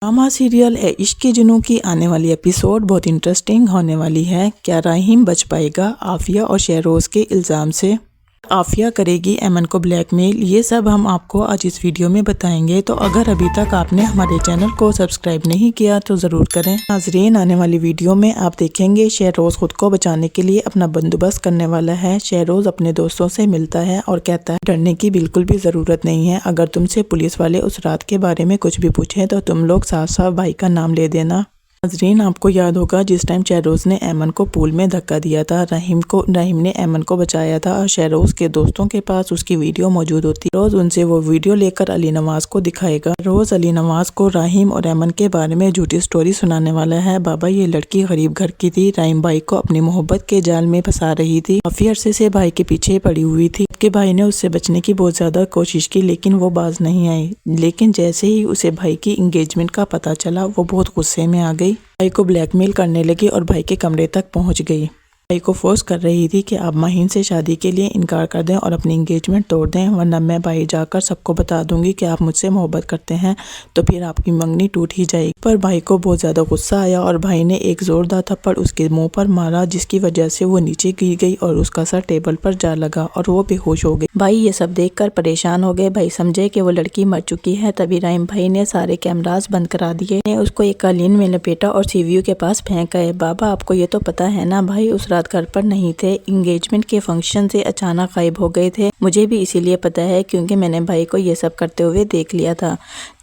Drama serial ए इश्क के जुनून की आने वाली एपिसोड बहुत इंटरेस्टिंग होने वाली है। क्या राहीम बच पाएगा आफिया और शहरोज़ के इल्ज़ाम से? आफिया करेगी एमन को ब्लैकमेल, ये सब हम आपको आज इस वीडियो में बताएंगे। तो अगर अभी तक आपने हमारे चैनल को सब्सक्राइब नहीं किया तो ज़रूर करें। नाज़रीन, आने वाली वीडियो में आप देखेंगे शहरोज़ खुद को बचाने के लिए अपना बंदोबस्त करने वाला है। शहरोज़ अपने दोस्तों से मिलता है और कहता है डरने की बिल्कुल भी ज़रूरत नहीं है। अगर तुमसे पुलिस वाले उस रात के बारे में कुछ भी पूछें तो तुम लोग साफ साफ भाई का नाम ले देना। नाज़रीन, आपको याद होगा जिस टाइम शहरोज़ ने एमन को पूल में धक्का दिया था, राहीम ने एमन को बचाया था और शहरोज़ के दोस्तों के पास उसकी वीडियो मौजूद होती है। रोज़ उनसे वो वीडियो लेकर अली नवाज को दिखाएगा। रोज़ अली नवाज को राहीम और एमन के बारे में झूठी स्टोरी सुनाने वाला है। बाबा, ये लड़की गरीब घर की थी, राहीम भाई को अपनी मोहब्बत के जाल में फंसा रही थी, काफी अरसे से भाई के पीछे पड़ी हुई थी। के भाई ने उससे बचने की बहुत ज्यादा कोशिश की लेकिन वो बाज नहीं आई। लेकिन जैसे ही उसे भाई की एंगेजमेंट का पता चला वो बहुत गुस्से में आ गई, भाई को ब्लैकमेल करने लगी और भाई के कमरे तक पहुंच गई। भाई को फोर्स कर रही थी कि आप माहीन से शादी के लिए इनकार कर दें और अपनी एंगेजमेंट तोड़ दें, वरना मैं भाई जाकर सबको बता दूंगी कि आप मुझसे मोहब्बत करते हैं, तो फिर आपकी मंगनी टूट ही जाएगी। पर भाई को बहुत ज्यादा गुस्सा आया और भाई ने एक जोरदार थप्पड़ उसके मुंह पर मारा, जिसकी वजह से वो नीचे गिर गई और उसका सर टेबल पर जा लगा और वो बेहोश हो गई। भाई ये सब देखकर परेशान हो गए। भाई समझे कि वो लड़की मर चुकी है। तभी राहीम भाई ने सारे कैमरास बंद करा दिए, उसको एक कालीन में लपेटा और सीवीयू के पास फेंक गए। बाबा, आपको ये तो पता है ना, भाई उस रात घर पर नहीं थे, एंगेजमेंट के फंक्शन से अचानक गायब हो गए थे। मुझे भी इसीलिए पता है क्योंकि मैंने भाई को ये सब करते हुए देख लिया था।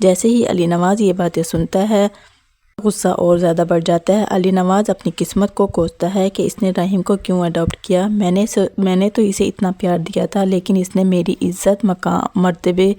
जैसे ही अली नवाज ये बातें सुनता है गुस्सा और ज़्यादा बढ़ जाता है। अली नवाज अपनी किस्मत को कोसता है कि इसने राहीम को क्यों अडॉप्ट किया। मैंने तो इसे इतना प्यार दिया था लेकिन इसने मेरी इज्जत मकाम मर्तबे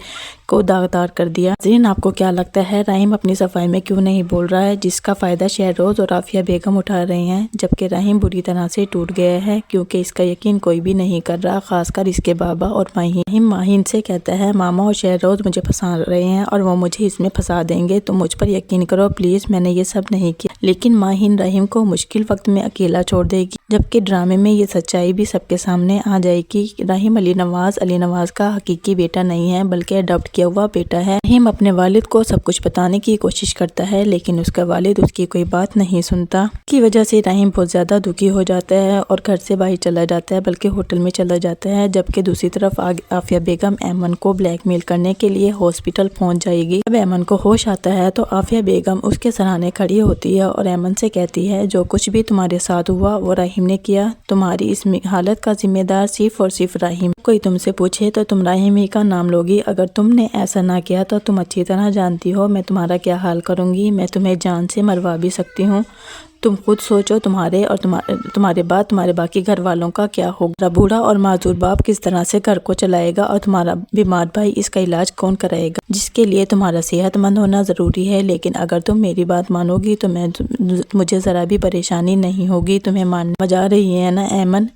को दागदार कर दिया। नाज़रीन, आपको क्या लगता है राहीम अपनी सफाई में क्यों नहीं बोल रहा है, जिसका फ़ायदा शहरोज़ और आफिया बेगम उठा रहे हैं, जबकि राहीम बुरी तरह से टूट गया है क्योंकि इसका यकीन कोई भी नहीं कर रहा, खासकर इसके बाबा और माहीन से कहता है मामा और शहरोज़ मुझे फंसा रहे हैं और वो मुझे इसमें फंसा देंगे, तो मुझ पर यकीन करो प्लीज़, मैंने ये सब नहीं किया। लेकिन माहीन राहीम को मुश्किल वक्त में अकेला छोड़ देगी, जबकि ड्रामे में ये सच्चाई भी सबके सामने आ जाएगी। राहीम अली नवाज का हकीकी बेटा नहीं है बल्कि अडॉप्ट किया हुआ बेटा है। राहीम अपने वालिद को सब कुछ बताने की कोशिश करता है लेकिन उसका वालिद उसकी कोई बात नहीं सुनता, की वजह से राहीम बहुत ज्यादा दुखी हो जाता है और घर से बाहर चला जाता है, बल्कि होटल में चला जाता है। जबकि दूसरी तरफ आफिया बेगम एमन को ब्लैकमेल करने के लिए हॉस्पिटल पहुंच जाएगी। जब एमन को होश आता है तो आफिया बेगम उसके सराहने खड़ी होती है और एमन से कहती है जो कुछ भी तुम्हारे साथ हुआ वो राहीम ने किया, तुम्हारी इस हालत का जिम्मेदार सिर्फ और सिर्फ राहीम। कोई तुमसे पूछे तो तुम राहीम ही का नाम लोगी, अगर तुमने ऐसा ना किया तो तुम अच्छी तरह जानती हो मैं तुम्हारा क्या हाल करूंगी, मैं तुम्हें जान से मरवा भी सकती हूँ। तुम खुद सोचो तुम्हारे और तुम्हारे बाद तुम्हारे बाकी घर वालों का क्या होगा। बूढ़ा और माजूर बाप किस तरह से घर को चलाएगा और तुम्हारा बीमार भाई इसका इलाज कौन कराएगा, जिसके लिए तुम्हारा सेहतमंद होना जरूरी है। लेकिन अगर तुम मेरी बात मानोगी तो मुझे जरा भी परेशानी नहीं होगी। तुम्हें मानने मजा रही है ना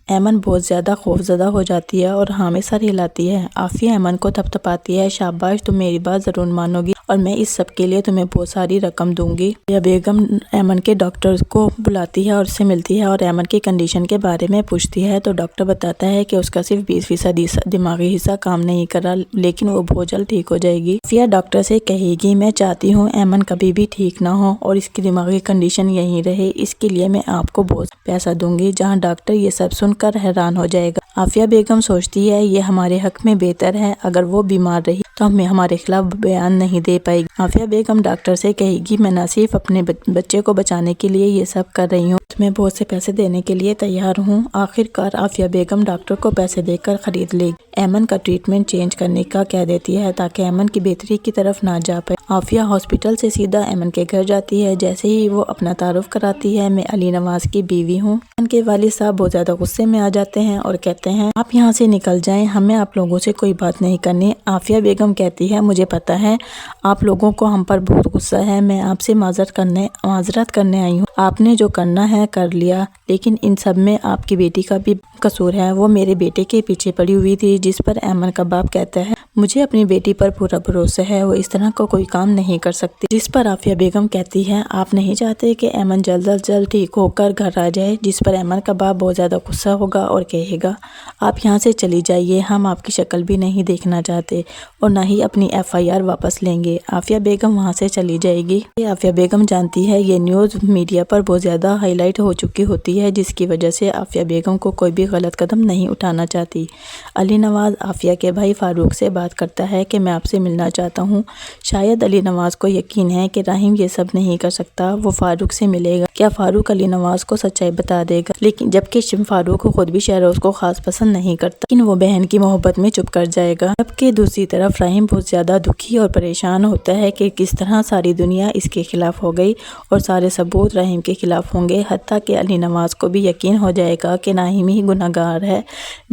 एमन बहुत ज्यादा खौफजदा हो जाती है और हाँ में सर हिलाती है। आफिया एमन को थपथपाती है, शाबाश तुम मेरी बात जरूर मानोगी और मैं इस सब के लिए तुम्हें बहुत सारी रकम दूंगी। यह बेगम एमन के डॉक्टर को बुलाती है और उससे मिलती है और एमन की कंडीशन के बारे में पूछती है तो डॉक्टर बताता है कि उसका सिर्फ 20% दिमागी हिस्सा काम नहीं कर रहा, लेकिन वो बहुत जल्द ठीक हो जाएगी। फिर डॉक्टर से कहेगी मैं चाहती हूँ एमन कभी भी ठीक ना हो और इसकी दिमागी कंडीशन यही रहे, इसके लिए मैं आपको बहुत पैसा दूंगी। जहाँ डॉक्टर ये सब सुनकर हैरान हो जाएगा। आफिया बेगम सोचती है ये हमारे हक में बेहतर है, अगर वो बीमार रही तो हमें हमारे खिलाफ बयान नहीं दे पाएगी। आफिया बेगम डॉक्टर से कहेगी मैं न सिर्फ अपने बच्चे को बचाने के लिए ये सब कर रही हूँ, मैं बहुत से पैसे देने के लिए तैयार हूँ। आखिरकार आफिया बेगम डॉक्टर को पैसे देकर खरीद लेगी। एमन का ट्रीटमेंट चेंज करने का कह देती है ताकि एमन की बेहतरी की तरफ ना जा पाए। आफिया हॉस्पिटल से सीधा एमन के घर जाती है। जैसे ही वो अपना तारुफ कराती है मैं अली नवाज की बीवी हूँ। एमन के वालिद साहब बहुत ज्यादा गुस्से में आ जाते हैं और कहते हैं आप यहाँ से निकल जाएं, हमें आप लोगों से कोई बात नहीं करनी। आफिया बेगम कहती है मुझे पता है आप लोगों को हम पर बहुत गुस्सा है, मैं आपसे माजरत करने आई हूँ, आपने जो करना है कर लिया, लेकिन इन सब में आपकी बेटी का भी कसूर है। वो मेरे बेटे के पीछे पड़ी हुई थी, जिस पर एमन का बाप कहता है مجھے اپنی بیٹی پر پورا بھروسہ ہے، وہ اس طرح کا کوئی کام نہیں کر سکتی۔ جس پر عافیہ بیگم کہتی ہیں آپ نہیں چاہتے کہ ایمن جلد از جلد ٹھیک ہو کر گھر آ جائے، جس پر ایمن کا باپ بہت زیادہ غصہ ہوگا اور کہے گا آپ یہاں سے چلی جائیے، ہم آپ کی شکل بھی نہیں دیکھنا چاہتے اور نہ ہی اپنی FIR واپس لیں گے۔ عافیہ بیگم وہاں سے چلی جائے گی۔ عافیہ بیگم جانتی ہے یہ نیوز میڈیا پر بہت زیادہ ہائی لائٹ ہو چکی ہوتی ہے، جس کی وجہ سے عافیہ بیگم کو کوئی بھی غلط قدم نہیں اٹھانا چاہتی۔ علی نواز عافیہ کے بھائی فاروق سے بات کرتا ہے کہ میں آپ سے ملنا چاہتا ہوں۔ شاید علی نواز کو یقین ہے کہ راہیم یہ سب نہیں کر سکتا، وہ فاروق سے ملے گا۔ کیا فاروق علی نواز کو سچائی بتا دے گا؟ لیکن جبکہ فاروق خود بھی شہروز کو خاص پسند نہیں کرتا، لیکن وہ بہن کی محبت میں چپ کر جائے گا۔ جبکہ دوسری طرف راہیم بہت زیادہ دکھی اور پریشان ہوتا ہے کہ کس طرح ساری دنیا اس کے خلاف ہو گئی اور سارے ثبوت راہیم کے خلاف ہوں گے، حتیٰ کہ علی نواز کو بھی یقین ہو جائے گا کہ راہیم ہی گناہ گار ہے۔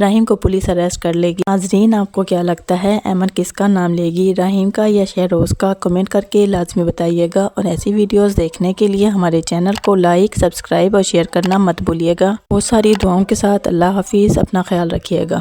راہیم کو پولیس اریسٹ کر لے گی۔ ناظرین، آپ کو کیا لگتا ہے ایمن کس کا نام لے گی، راہیم کا یا شہروز کا؟ کمنٹ کر کے لازمی بتائیے گا، اور ایسی ویڈیوز دیکھنے کے لیے ہمارے چینل کو لائک، سبسکرائب اور شیئر کرنا مت بھولیے گا۔ بہت ساری دعاؤں کے ساتھ اللہ حافظ، اپنا خیال رکھیے گا۔